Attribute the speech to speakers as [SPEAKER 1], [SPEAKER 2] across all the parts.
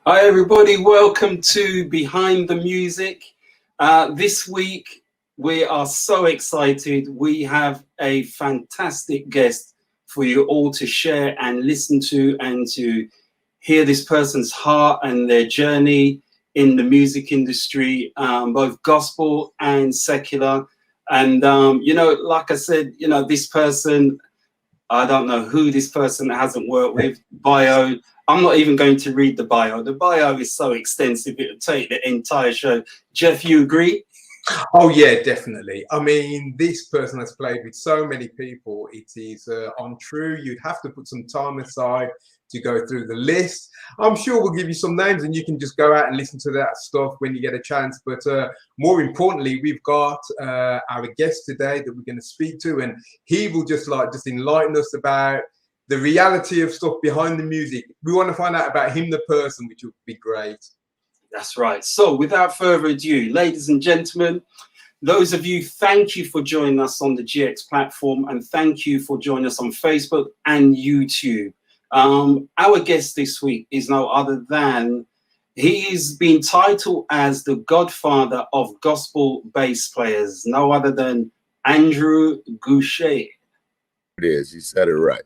[SPEAKER 1] Hi everybody, welcome to Behind the Music. This week we are so excited. We have a fantastic guest for you all to share and listen to, and to hear this person's heart and their journey in the music industry, both gospel and secular. And like I said, this person, I don't know who this person hasn't worked with. Bio, I'm not even going to read the bio. The bio is so extensive, it would take the entire show. Jeff, you agree?
[SPEAKER 2] Oh yeah, definitely. I mean, this person has played with so many people. It is untrue. You'd have to put some time aside to go through the list. I'm sure we'll give you some names and you can just go out and listen to that stuff when you get a chance. But more importantly, we've got our guest today that we're going to speak to, and he will just enlighten us about the reality of stuff behind the music. We want to find out about him, the person, which would be great.
[SPEAKER 1] That's right. So without further ado, ladies and gentlemen, those of you, thank you for joining us on the GX platform, and thank you for joining us on Facebook and YouTube. Our guest this week is no other than, he's been titled as the godfather of gospel bass players, no other than Andrae GOUCHE.
[SPEAKER 3] It is. You said it right.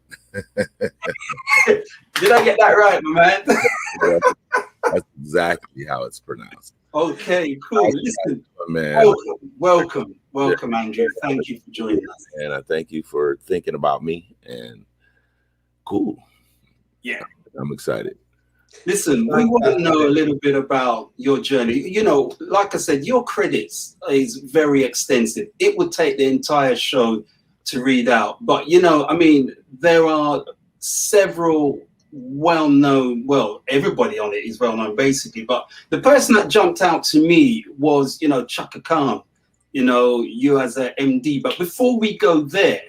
[SPEAKER 1] Did I get that right, my man?
[SPEAKER 3] That's exactly how it's pronounced.
[SPEAKER 1] Okay, cool. Listen,
[SPEAKER 3] man.
[SPEAKER 1] Welcome, Andrae. Thank you for joining us.
[SPEAKER 3] And I thank you for thinking about me. And cool.
[SPEAKER 1] Yeah,
[SPEAKER 3] I'm excited.
[SPEAKER 1] Listen, we want to know a little bit about your journey. You know, like I said, your credits is very extensive. It would take the entire show to read out. But, I mean, there are several well-known, well, everybody on it is well-known basically, but the person that jumped out to me was, Chaka Khan, you as a MD. But before we go there,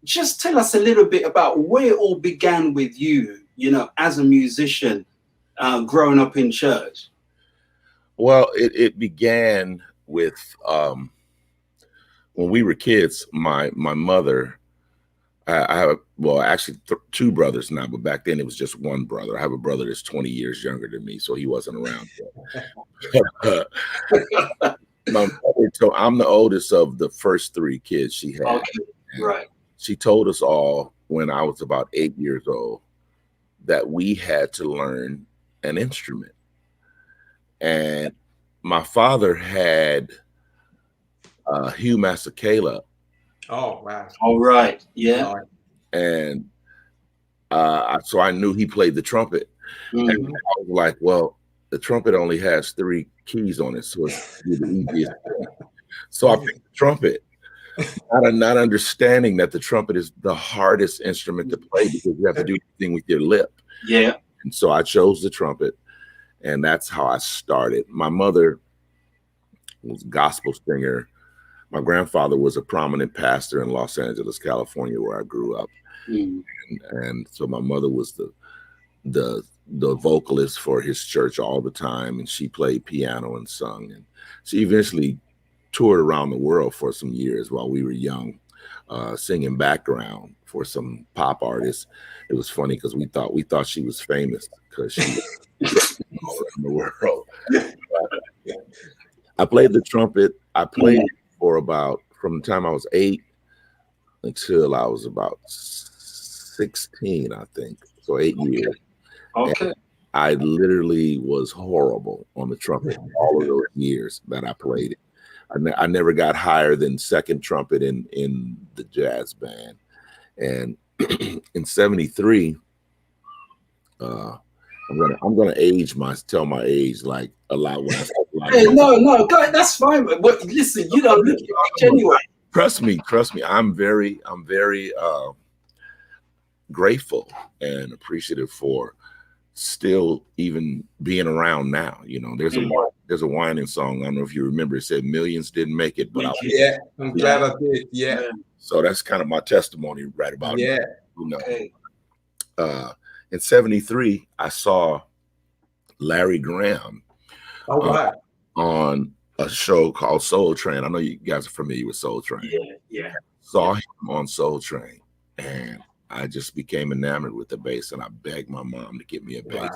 [SPEAKER 1] just tell us a little bit about where it all began with you, as a musician, growing up in church.
[SPEAKER 3] Well, it began with when we were kids. My mother, I have, actually two brothers now, but back then it was just one brother. I have a brother that's 20 years younger than me, so he wasn't around yet. My mother I'm the oldest of the first three kids she had.
[SPEAKER 1] Okay, right.
[SPEAKER 3] She told us all when I was about 8 years old that we had to learn an instrument. And my father had Hugh Masekela.
[SPEAKER 2] Oh, wow.
[SPEAKER 1] All right. Yeah.
[SPEAKER 3] And so I knew he played the trumpet. And I was like, well, the trumpet only has 3 keys on it, so it's the easiest thing. So I picked the trumpet, not understanding that the trumpet is the hardest instrument to play because you have to do everything with your lip.
[SPEAKER 1] Yeah.
[SPEAKER 3] And so I chose the trumpet, and that's how I started. My mother was a gospel singer. My grandfather was a prominent pastor in Los Angeles, California, where I grew up. And so my mother was the vocalist for his church all the time, and she played piano and sung. And she eventually toured around the world for some years while we were young, singing background for some pop artists. It was funny because we thought she was famous because she was all around the world. I played the trumpet. I played for from the time I was 8 until I was about 16, I think. So 8 years.
[SPEAKER 1] Okay.
[SPEAKER 3] And I literally was horrible on the trumpet all of those years that I played it. I never got higher than second trumpet in the jazz band. And in '73, I'm gonna tell my age like a lot when I say a lot.
[SPEAKER 1] Hey, no, go ahead, that's fine. But listen, you don't look your age anyway.
[SPEAKER 3] Trust me. I'm very grateful and appreciative for still even being around now. There's a Winans song. I don't know if you remember. It said millions didn't make it, but
[SPEAKER 2] I'm glad I did. Yeah.
[SPEAKER 3] So that's kind of my testimony right about
[SPEAKER 2] it.
[SPEAKER 1] Okay.
[SPEAKER 3] In '73, I saw Larry Graham on a show called Soul Train. I know you guys are familiar with Soul Train.
[SPEAKER 1] Yeah.
[SPEAKER 3] Saw him on Soul Train, and I just became enamored with the bass, and I begged my mom to get me a bass.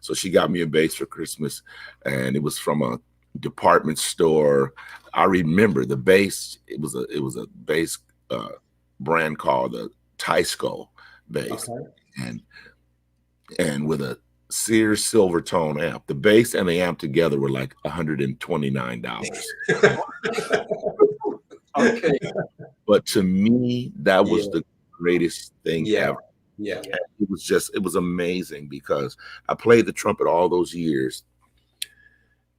[SPEAKER 3] So she got me a bass for Christmas, and it was from a department store. I remember the bass. It was a bass brand called the Tysco bass, and with a Sears Silvertone amp. The bass and the amp together were like $129.
[SPEAKER 1] Okay.
[SPEAKER 3] But to me, that was the greatest thing ever.
[SPEAKER 2] Yeah.
[SPEAKER 3] It was amazing because I played the trumpet all those years,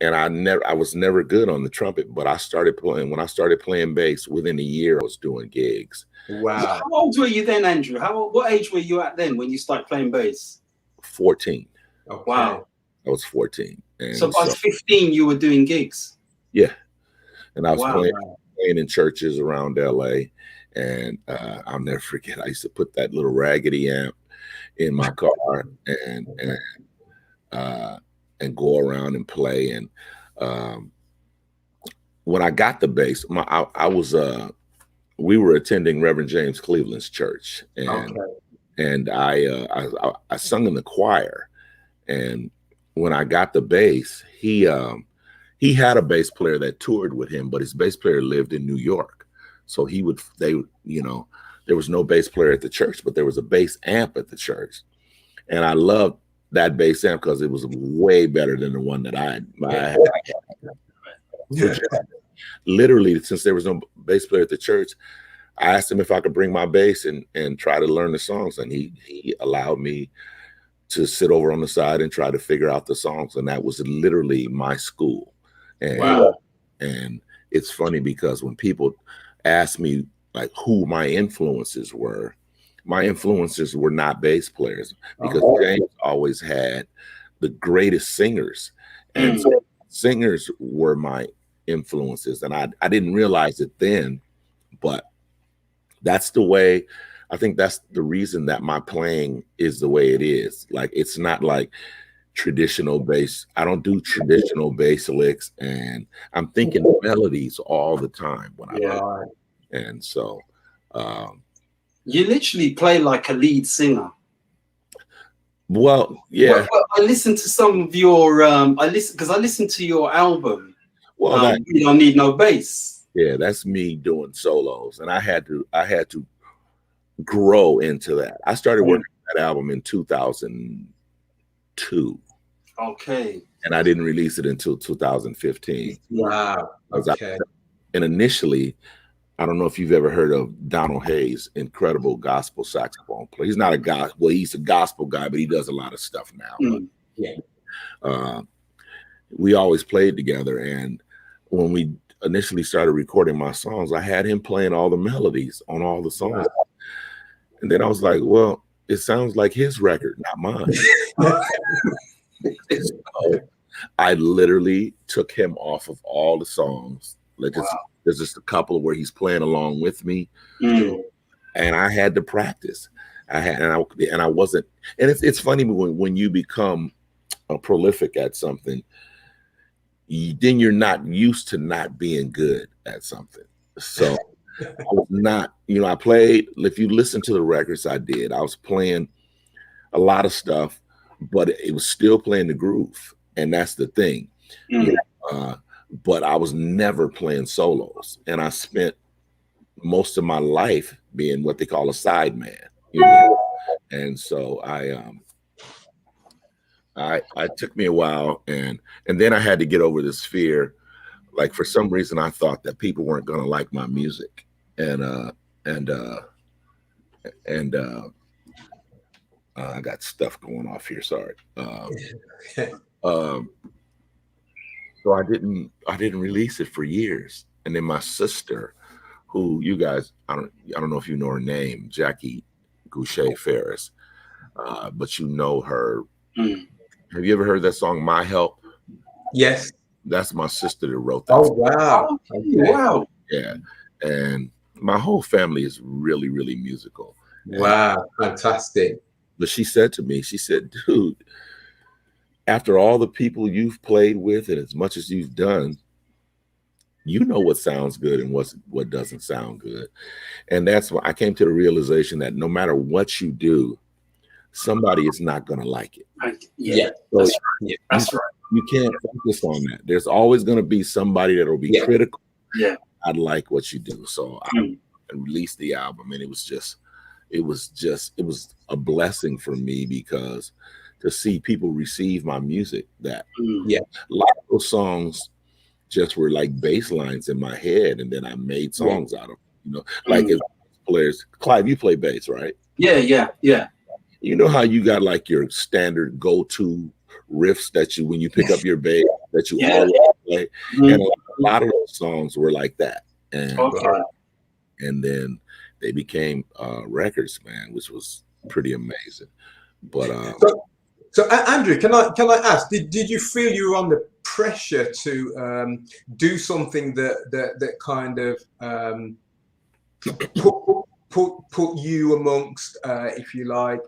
[SPEAKER 3] and I was never good on the trumpet, but when I started playing bass, within a year I was doing gigs.
[SPEAKER 2] Wow.
[SPEAKER 1] How old were you then, Andrew? What age were you at then when you started playing bass?
[SPEAKER 3] 14.
[SPEAKER 2] Okay.
[SPEAKER 1] Wow.
[SPEAKER 3] I was 14. And
[SPEAKER 1] so by 15 you were doing gigs?
[SPEAKER 3] Yeah. And I was playing in churches around LA. And I'll never forget, I used to put that little raggedy amp in my car and go around and play. And when I got the bass, we were attending Reverend James Cleveland's church, and I sung in the choir. And when I got the bass, he had a bass player that toured with him, but his bass player lived in New York. So there was no bass player at the church, but there was a bass amp at the church. And I loved that bass amp because it was way better than the one that I had. Literally, since there was no bass player at the church, I asked him if I could bring my bass and try to learn the songs. And he allowed me to sit over on the side and try to figure out the songs. And that was literally my school. And, and it's funny because when people ask me like who my influences were not bass players, because James always had the greatest singers, and so singers were my influences. And I didn't realize it then, but that's the way. I think that's the reason that my playing is the way it is. Like, it's not like traditional bass. I don't do traditional bass licks, and I'm thinking melodies all the time when I play. And so
[SPEAKER 1] you literally play like a lead singer.
[SPEAKER 3] Well, yeah.
[SPEAKER 1] Well, I listened to some of your I listened to your album.
[SPEAKER 3] Well,
[SPEAKER 1] You Don't Need No Bass.
[SPEAKER 3] Yeah, that's me doing solos, and I had to grow into that. I started working on that album in 2002.
[SPEAKER 1] Okay.
[SPEAKER 3] And I didn't release it until 2015.
[SPEAKER 2] Wow. Okay.
[SPEAKER 3] And initially, I don't know if you've ever heard of Donald Hayes, incredible gospel saxophone player. He's not a guy. Well, he's a gospel guy, but he does a lot of stuff now. We always played together, and when we initially started recording my songs, I had him playing all the melodies on all the songs. And then I was like, well, it sounds like his record, not mine. So I literally took him off of all the songs. There's just a couple where he's playing along with me, and I had to practice. I wasn't. And it's funny when you become prolific at something, then you're not used to not being good at something. So I was not. I played. If you listen to the records I did, I was playing a lot of stuff, but it was still playing the groove, and that's the thing. But I was never playing solos, and I spent most of my life being what they call a sideman, And so I took me a while, and then I had to get over this fear. Like, for some reason, I thought that people weren't going to like my music, and I got stuff going off here. Sorry. So I didn't release it for years. And then my sister, who you guys, I don't know if you know her name, Jackie GOUCHE Ferris, but you know her. Have you ever heard that song, My Help?
[SPEAKER 2] Yes.
[SPEAKER 3] That's my sister that wrote that.
[SPEAKER 2] Oh, wow. Okay.
[SPEAKER 1] Wow.
[SPEAKER 3] Yeah. And my whole family is really, really musical.
[SPEAKER 2] Wow. Fantastic.
[SPEAKER 3] But she said to me, she said, dude, after all the people you've played with and as much as you've done, you know what sounds good and what doesn't sound good. And that's why I came to the realization that no matter what you do, somebody is not going to like it.
[SPEAKER 1] Yeah,
[SPEAKER 3] So
[SPEAKER 1] that's right. Yeah, that's right.
[SPEAKER 3] You can't focus on that. There's always going to be somebody that will be critical.
[SPEAKER 1] Yeah,
[SPEAKER 3] I like what you do. So I released the album, and it was a blessing for me, because to see people receive my music, that a lot of those songs just were like bass lines in my head, and then I made songs out of them, you know, like as players. Clive, you play bass, right?
[SPEAKER 1] Yeah.
[SPEAKER 3] You know how you got like your standard go-to riffs that you, when you pick up your bass, that you always play, and a lot of those songs were like that, and then they became records, man, which was pretty amazing. But
[SPEAKER 2] so Andrew, can I ask? Did you feel you were under pressure to do something that kind of put you amongst, if you like,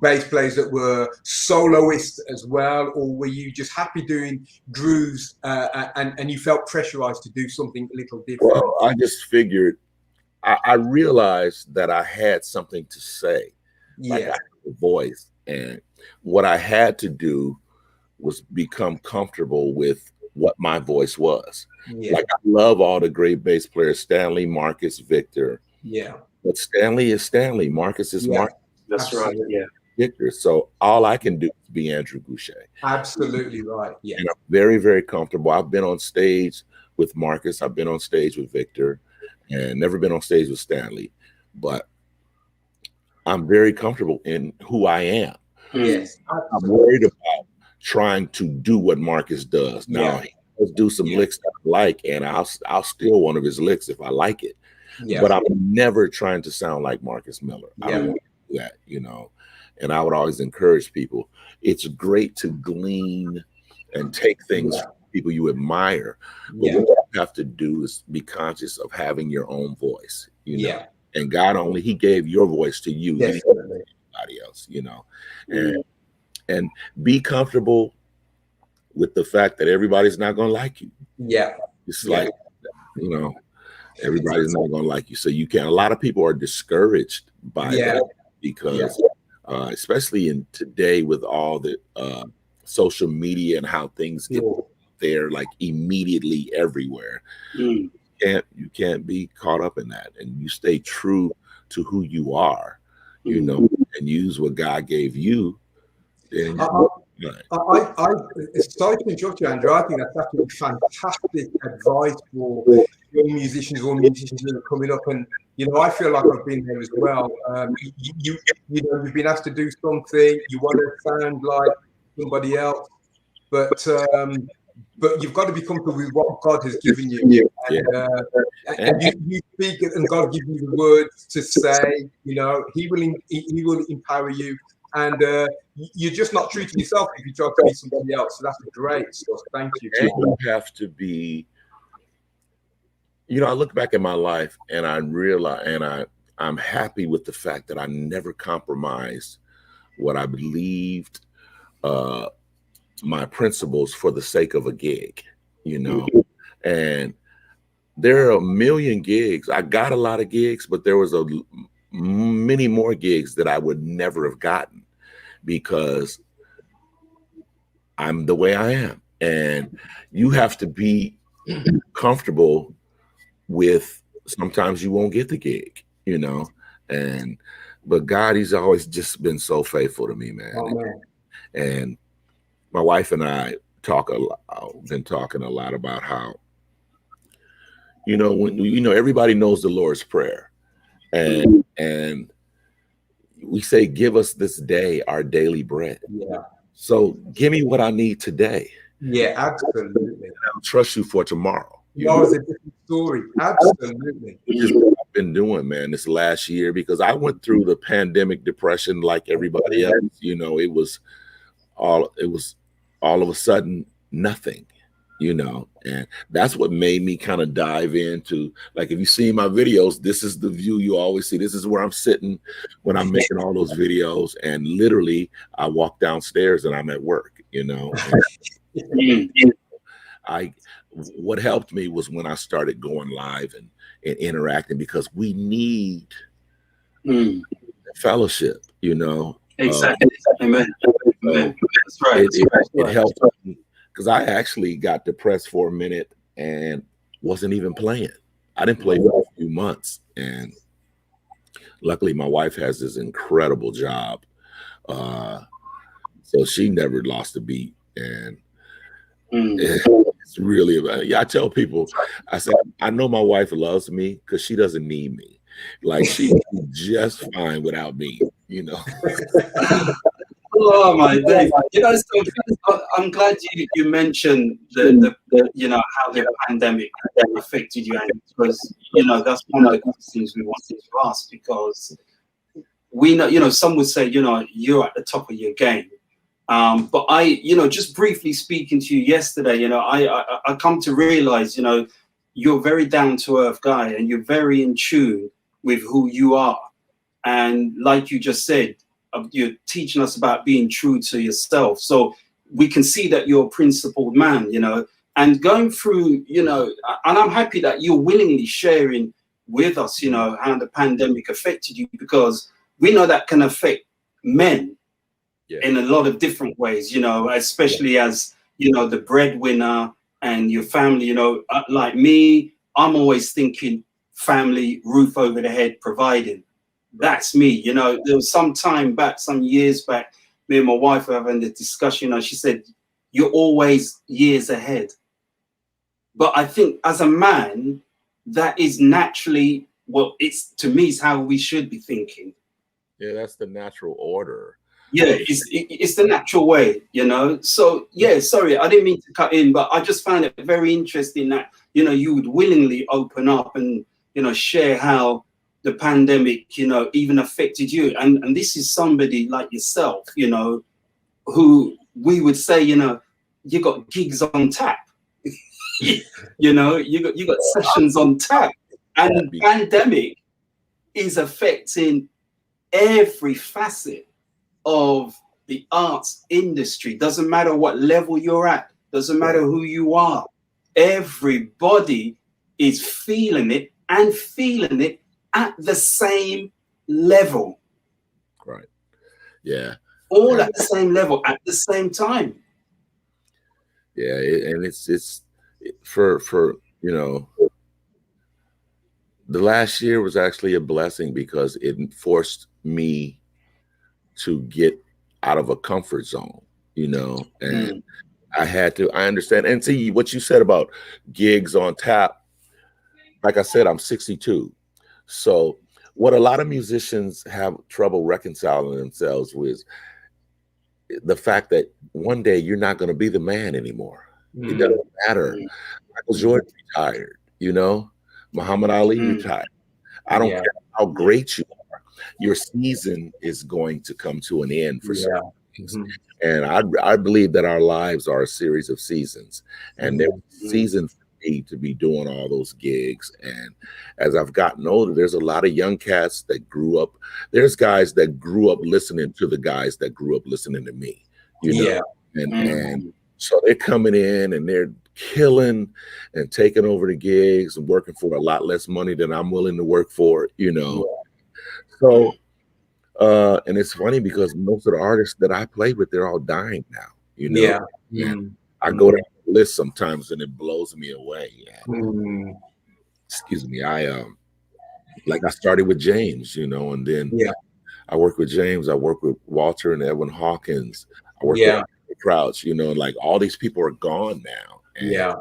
[SPEAKER 2] bass players that were soloists as well, or were you just happy doing grooves and you felt pressurized to do something a little different?
[SPEAKER 3] Well, I just figured, I realized that I had something to say, like I had a voice, and what I had to do was become comfortable with what my voice was. Like, I love all the great bass players, Stanley, Marcus, Victor. But Stanley is Stanley, Marcus is Marcus.
[SPEAKER 1] That's right. Yeah.
[SPEAKER 3] Victor. So all I can do is be Andrew GOUCHE.
[SPEAKER 2] Absolutely right. Yeah.
[SPEAKER 3] And I'm very, very comfortable. I've been on stage with Marcus. I've been on stage with Victor, and never been on stage with Stanley. But I'm very comfortable in who I am.
[SPEAKER 2] Yes.
[SPEAKER 3] I'm worried about trying to do what Marcus does. Now, he does do some licks that I like, and I'll steal one of his licks if I like it. But I'm never trying to sound like Marcus Miller. I don't want to do that, you know. And I would always encourage people, it's great to glean and take things from people you admire. But what you have to do is be conscious of having your own voice, you know. And God he gave your voice to you, not anybody else, you know. And be comfortable with the fact that everybody's not going to like you. It's like, you know, everybody's not going to like you. So you can, a lot of people are discouraged by that, because especially in today with all the social media and how things get there like immediately everywhere. You can't be caught up in that, and you stay true to who you are, you know, and use what God gave you. Then
[SPEAKER 2] sorry to interrupt you, Andrew. I think that's actually fantastic advice for young musicians or musicians that are coming up. And you know, I feel like I've been there as well. You know, you've been asked to do something. You want to sound like somebody else, but you've got to be comfortable with what God has given you. And you speak, and God gives you the words to say. You know, He will empower you. And you're just not true to yourself if you try to be somebody else. So that's great stuff. Thank you.
[SPEAKER 3] And you have to be, you know, I look back at my life and I realize, and I'm happy with the fact that I never compromised what I believed, my principles, for the sake of a gig, you know. And there are a million gigs. I got a lot of gigs, but there was many more gigs that I would never have gotten, because I'm the way I am. And you have to be comfortable with, sometimes you won't get the gig, you know. But God, He's always just been so faithful to me, man. And my wife and I been talking a lot about how, you know, when, you know, everybody knows the Lord's Prayer. And we say, give us this day our daily bread. So give me what I need today.
[SPEAKER 2] Absolutely.
[SPEAKER 3] And I'll trust you for tomorrow.
[SPEAKER 2] It's a different story. Absolutely.
[SPEAKER 3] Which is what I've been doing, man, this last year, because I went through the pandemic depression like everybody else. You know, it was all of a sudden nothing. You know, and that's what made me kind of dive into, like, if you see my videos, this is the view you always see. This is where I'm sitting when I'm making all those videos. And literally I walk downstairs and I'm at work, you know. What helped me was when I started going live and interacting, because we need fellowship, you know.
[SPEAKER 1] Exactly. Amen. Amen. That's right.
[SPEAKER 3] It helped me because I actually got depressed for a minute and wasn't even playing. I didn't play for a few months, and luckily my wife has this incredible job, so she never lost a beat, and it's really about. Yeah, I tell people, I said I know my wife loves me because she doesn't need me. Like she's just fine without me, you know.
[SPEAKER 1] Oh my days! You know, so I'm glad you mentioned the how the pandemic affected you, and because that's one of the things we wanted to ask, because we know some would say you're at the top of your game, but I just briefly speaking to you yesterday, I come to realize you're a very down to earth guy, and you're very in tune with who you are, and like you just said. You're teaching us about being true to yourself, so we can see that you're a principled man, and going through, and I'm happy that you're willingly sharing with us, how the pandemic affected you, because we know that can affect men in a lot of different ways, especially as the breadwinner and your family, like me, I'm always thinking family, roof over the head, providing. That's me, there was some years back, me and my wife were having the discussion, she said, you're always years ahead. But I think as a man, that is naturally, to me, it's how we should be thinking.
[SPEAKER 3] Yeah, that's the natural order.
[SPEAKER 1] Yeah, it's the natural way, So, yeah, sorry, I didn't mean to cut in, but I just found it very interesting that, you would willingly open up and, share how the pandemic, even affected you. And this is somebody like yourself, who we would say, you got gigs on tap, you got sessions on tap. And the pandemic is affecting every facet of the arts industry. Doesn't matter what level you're at, doesn't matter who you are. Everybody is feeling it at the same level.
[SPEAKER 3] Right. Yeah.
[SPEAKER 1] All at the same level at the same time.
[SPEAKER 3] Yeah, and it's for the last year was actually a blessing because it forced me to get out of a comfort zone, and I understand. And see what you said about gigs on tap. Like I said, I'm 62. So what a lot of musicians have trouble reconciling themselves with the fact that one day you're not going to be the man anymore. It doesn't matter. Michael Jordan retired, Muhammad Ali retired. I don't care how great you are. Your season is going to come to an end for certain things. And I believe that our lives are a series of seasons. And there's a season for me to be doing all those gigs. And as I've gotten older, there's a lot of young cats that grew up. There's guys that grew up listening to the guys that grew up listening to me, And so they're coming in and they're killing and taking over the gigs and working for a lot less money than I'm willing to work for, So, and it's funny because most of the artists that I play with, they're all dying now, And I go down the list sometimes and it blows me away. Excuse me. I started with James, and then I work with James. I work with Walter and Edwin Hawkins. I work with Crouch, like all these people are gone now. And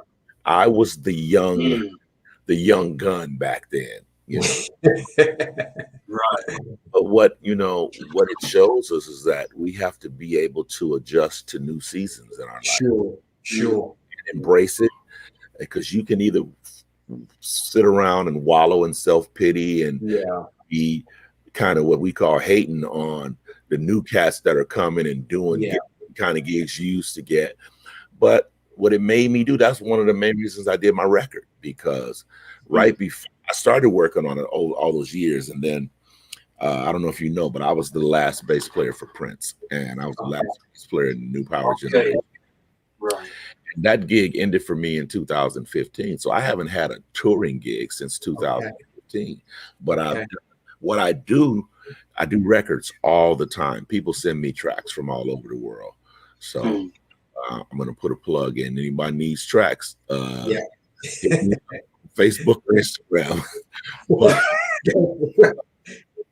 [SPEAKER 3] I was the young gun back then, Right. But what it shows us is that we have to be able to adjust to new seasons in our life.
[SPEAKER 2] Sure.
[SPEAKER 3] And embrace it, because you can either sit around and wallow in self-pity and be kind of what we call hating on the new cats that are coming and doing kind of gigs you used to get. But what it made me do, that's one of the main reasons I did my record, because right before I started working on it all those years, and then I don't know if you know, but I was the last bass player for Prince, and I was the last bass player in the New Power Generation.
[SPEAKER 1] Right.
[SPEAKER 3] And that gig ended for me in 2015, so I haven't had a touring gig since 2015. But what I do, I do records all the time. People send me tracks from all over the world. So I'm going to put a plug in. Anybody needs tracks, hit me up, Facebook or Instagram. But,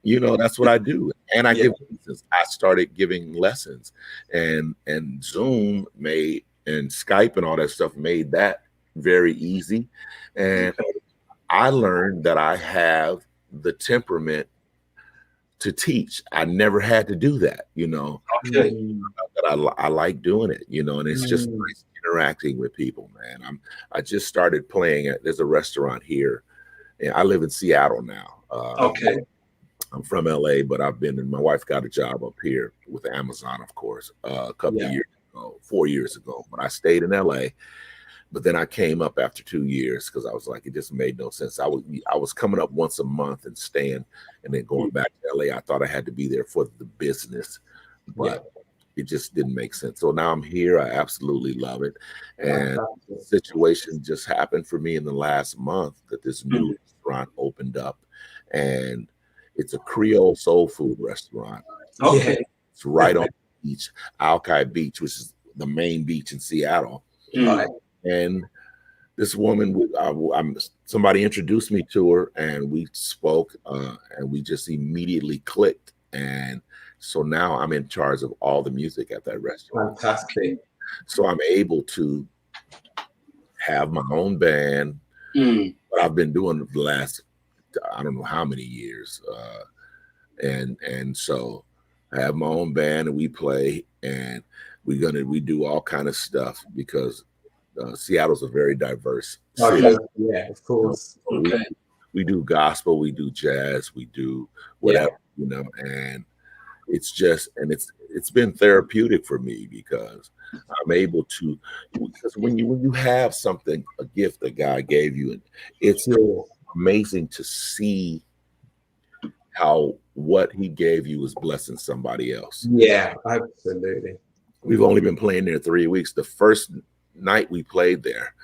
[SPEAKER 3] you know, that's what I do. And I give lessons. I started giving lessons, and Zoom made, and Skype and all that stuff made that very easy. And I learned that I have the temperament to teach. I never had to do that, you know. But I like doing it, you know, and it's just nice interacting with people, man. I just started playing at, there's a restaurant here, and I live in Seattle now. I'm from LA, but my wife got a job up here with Amazon, of course, a couple of years ago, 4 years ago. But I stayed in LA, but then I came up after 2 years because I was like, it just made no sense. I was coming up once a month and staying, and then going back to LA. I thought I had to be there for the business, but it just didn't make sense. So now I'm here. I absolutely love it. And the situation just happened for me in the last month that this new restaurant opened up, and it's a Creole soul food restaurant. It's right on the beach, Alki Beach, which is the main beach in Seattle. And this woman, somebody introduced me to her, and we spoke, and we just immediately clicked. And so now I'm in charge of all the music at that restaurant.
[SPEAKER 2] Fantastic.
[SPEAKER 3] So I'm able to have my own band. But I've been doing it for the last, I don't know how many years. And so I have my own band, and we play, and we do all kind of stuff because Seattle's a very diverse city.
[SPEAKER 2] Yeah, of course.
[SPEAKER 3] We do gospel, we do jazz, we do whatever, you know, and it's just, and it's been therapeutic for me because I'm able to, because when you have something, a gift that God gave you, and it's amazing to see how what he gave you is blessing somebody else.
[SPEAKER 2] Yeah, absolutely.
[SPEAKER 3] We've only been playing there 3 weeks. The first night we played there,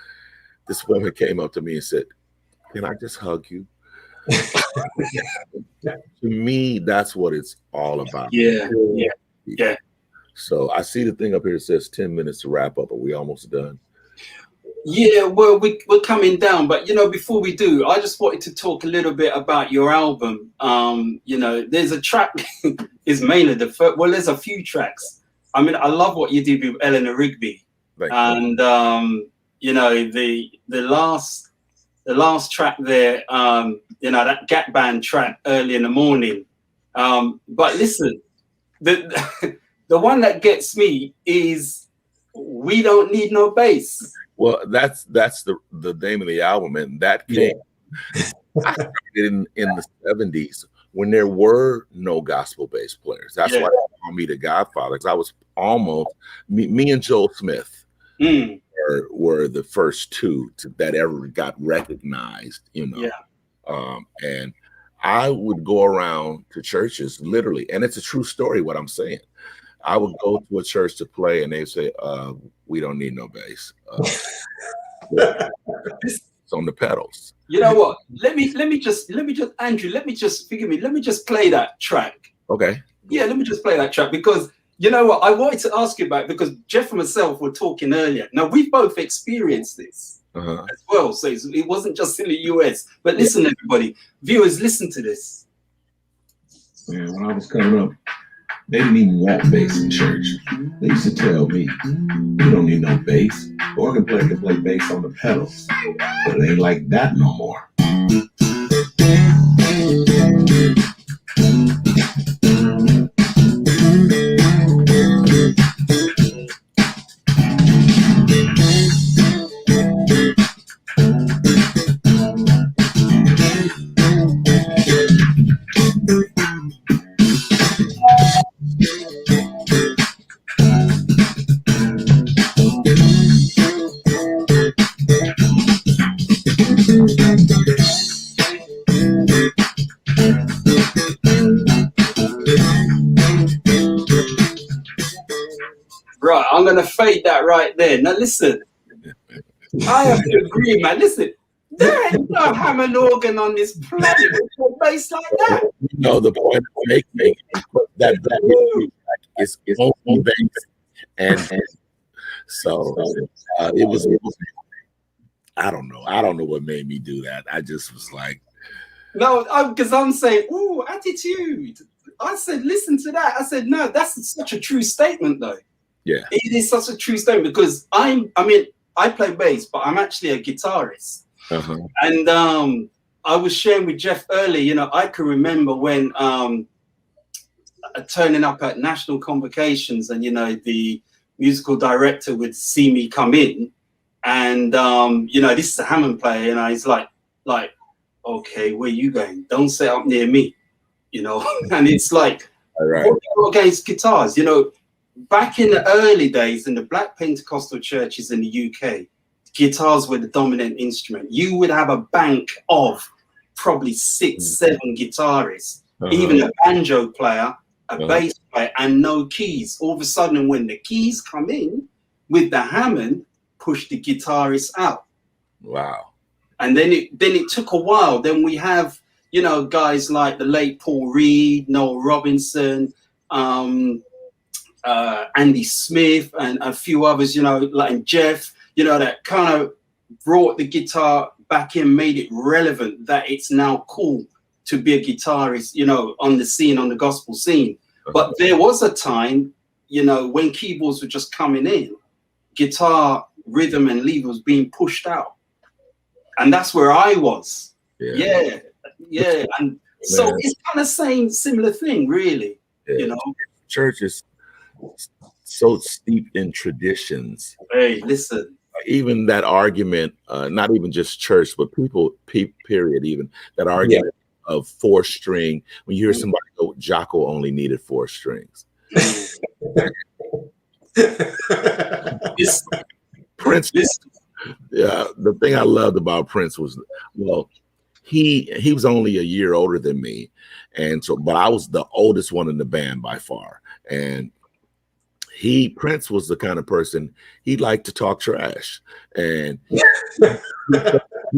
[SPEAKER 3] this woman came up to me and said, "Can I just hug you?" To me, that's what it's all about. Yeah. So I see the thing up here that says 10 minutes to wrap up. Are we almost done?
[SPEAKER 1] Yeah, well, we're coming down, but you know, before we do, I just wanted to talk a little bit about your album. You know, there's a track is mainly the first. Well, there's a few tracks. I mean, I love what you did with Eleanor Rigby, and you know, the last track there, you know, that Gap Band track, Early in the Morning. But listen, the one that gets me is We Don't Need No Bass.
[SPEAKER 3] Well, that's the name of the album, and that came in the 70s when there were no gospel bass players. That's why they call me the Godfather, because I was almost me and Joel Smith were the first two that ever got recognized, you know. And I would go around to churches, literally, and it's a true story what I'm saying. I would go to a church to play, and they'd say, "We don't need no bass. It's on the pedals."
[SPEAKER 1] You know what? Let me just Andrew, forgive me. Let me just play that track.
[SPEAKER 3] Okay.
[SPEAKER 1] Yeah, let me just play that track, because you know what? I wanted to ask you about it because Jeff and myself were talking earlier. Now we've both experienced this as well, so it wasn't just in the US. But listen, everybody, viewers, listen to this.
[SPEAKER 4] Man, when I was coming up, they didn't even want bass in church. They used to tell me, "You don't need no bass. Organ player can play bass on the pedals." But it ain't like that no more.
[SPEAKER 1] Right, I'm gonna fade that right there. Now listen, I have to agree, man. Listen, There ain't no Hammond organ on this planet with a bass like that.
[SPEAKER 3] You know the point of making that it's only bass, and so it was. I don't know what made me do that. I just was like,
[SPEAKER 1] no, because I'm saying, ooh, attitude. I said, listen to that. I said, no, that's such a true statement, though.
[SPEAKER 3] yeah,
[SPEAKER 1] It is such a true statement because I play bass, but I'm actually a guitarist. And I was sharing with Jeff earlier, you know, I can remember when turning up at national convocations and, you know, the musical director would see me come in and, you know, this is a Hammond player. And he's like, okay, where you going? Don't sit up near me, you know? And it's like,
[SPEAKER 3] right.
[SPEAKER 1] what against guitars, you know, back in the early days in the Black Pentecostal churches in the UK, guitars were the dominant instrument. You would have a bank of probably 6, 7 guitarists, even a banjo player, a bass player, and no keys. All of a sudden, when the keys come in with the Hammond, push the guitarist out.
[SPEAKER 3] Wow.
[SPEAKER 1] And then it took a while. Then we have, you know, guys like the late Paul Reed, Noel Robinson, Andy Smith, and a few others, you know, like Jeff, you know, that kind of brought the guitar back in, made it relevant that it's now cool to be a guitarist, you know, on the scene, on the gospel scene. But there was a time, you know, when keyboards were just coming in, guitar, rhythm, and lead was being pushed out. And that's where I was. Yeah. And so it's kind of similar thing, really, you know.
[SPEAKER 3] Church is so steep in traditions.
[SPEAKER 1] Hey, listen.
[SPEAKER 3] Even that argument, not even just church, but people, period, even that argument of 4-string. When you hear somebody go, Jocko only needed 4 strings. Prince, the thing I loved about Prince was, well, he was only a year older than me, and so, but I was the oldest one in the band by far, and Prince was the kind of person, he liked to talk trash, and he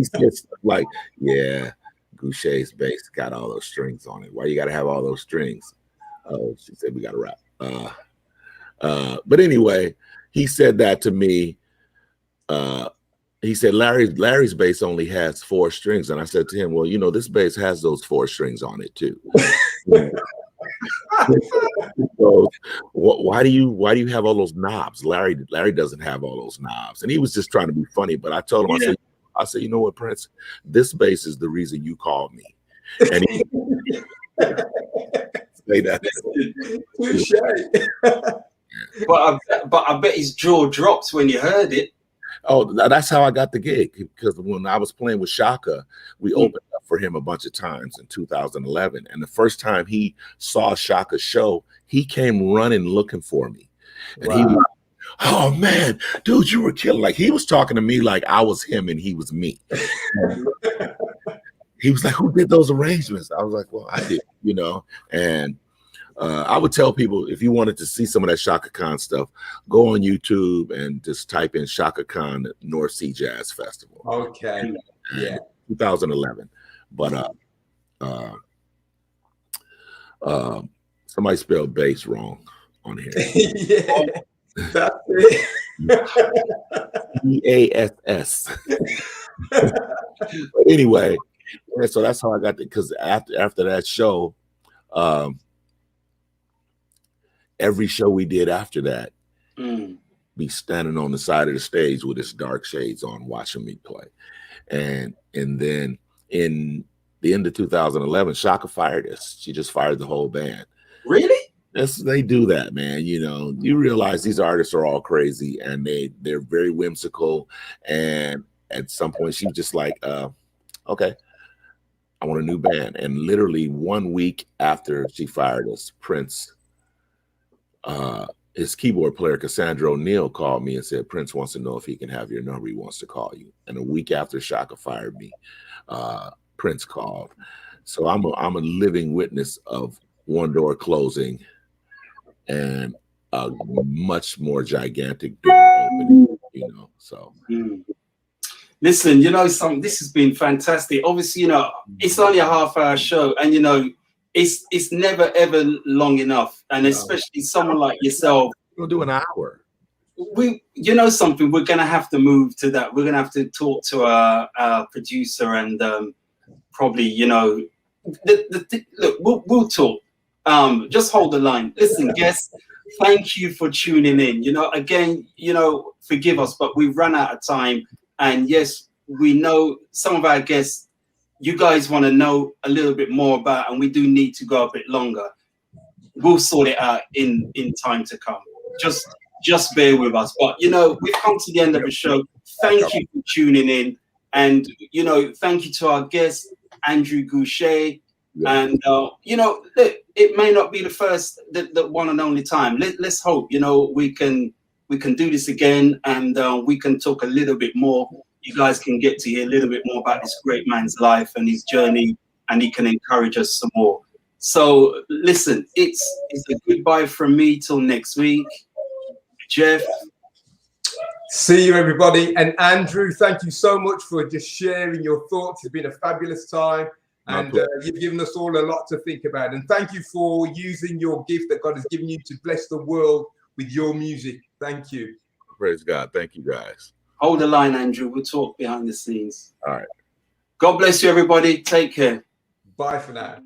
[SPEAKER 3] said stuff like, yeah, GOUCHE's bass got all those strings on it. Why you got to have all those strings? Oh, she said we got to rap. But anyway, he said that to me. He said Larry's bass only has 4 strings, and I said to him, well, you know, this bass has those 4 strings on it too. So, why do you have all those knobs? Larry doesn't have all those knobs, and he was just trying to be funny. But I told him, I said, you know what, Prince, this bass is the reason you called me. And he say that.
[SPEAKER 1] But I bet his jaw dropped when you heard it.
[SPEAKER 3] Oh, that's how I got the gig, because when I was playing with Shaka, we opened up for him a bunch of times in 2011. And the first time he saw Shaka's show, he came running looking for me. And he was like, oh man, dude, you were killing. Like, he was talking to me like I was him and he was me. He was like, who did those arrangements? I was like, well, I did, you know. And I would tell people, if you wanted to see some of that Shaka Khan stuff, go on YouTube and just type in Shaka Khan North Sea Jazz Festival.
[SPEAKER 2] Okay. Yeah.
[SPEAKER 3] 2011. But somebody spelled bass wrong on here.
[SPEAKER 2] Yeah. That's it.
[SPEAKER 3] EASS. But anyway, so that's how I got it. Because after that show, every show we did after that, be standing on the side of the stage with his dark shades on, watching me play. And then in the end of 2011, Shaka fired us. She just fired the whole band.
[SPEAKER 1] Really?
[SPEAKER 3] Yes, they do that, man. You know, you realize these artists are all crazy and they're very whimsical. And at some point, she was just like, okay, I want a new band. And literally 1 week after she fired us, Prince, his keyboard player, Cassandra O'Neill, called me and said, Prince wants to know if he can have your number. He wants to call you. And a week after Shaka fired me, Prince called. So I'm a living witness of one door closing and a much more gigantic door opening, you know. So
[SPEAKER 1] Listen, you know, this has been fantastic. Obviously, you know, it's only a half-hour show, and you know, it's never ever long enough. And especially someone like yourself,
[SPEAKER 3] We'll do an hour.
[SPEAKER 1] You know something, we're gonna have to move to that. We're gonna have to talk to our producer and probably, you know, look, we'll talk. Just hold the line. Listen, guests, thank you for tuning in. You know, again, you know, forgive us, but we've run out of time. And yes, we know some of our guests, you guys want to know a little bit more about, and we do need to go a bit longer. We'll sort it out in time to come. Just bear with us. But, you know, we've come to the end of the show. Thank you for tuning in. And, you know, thank you to our guest, Andrae GOUCHE. And, you know, look, it may not be the first, the one and only time. Let's hope, you know, we can do this again, and we can talk a little bit more. You guys can get to hear a little bit more about this great man's life and his journey, and he can encourage us some more. So listen, it's a goodbye from me till next week. Geoff.
[SPEAKER 2] See you, everybody. And Andrew, thank you so much for just sharing your thoughts. It's been a fabulous time. And you've given us all a lot to think about. And thank you for using your gift that God has given you to bless the world with your music. Thank you.
[SPEAKER 3] Praise God. Thank you, guys.
[SPEAKER 1] Hold the line, Andrew. We'll talk behind the scenes.
[SPEAKER 3] All right.
[SPEAKER 1] God bless you, everybody. Take care.
[SPEAKER 2] Bye for now.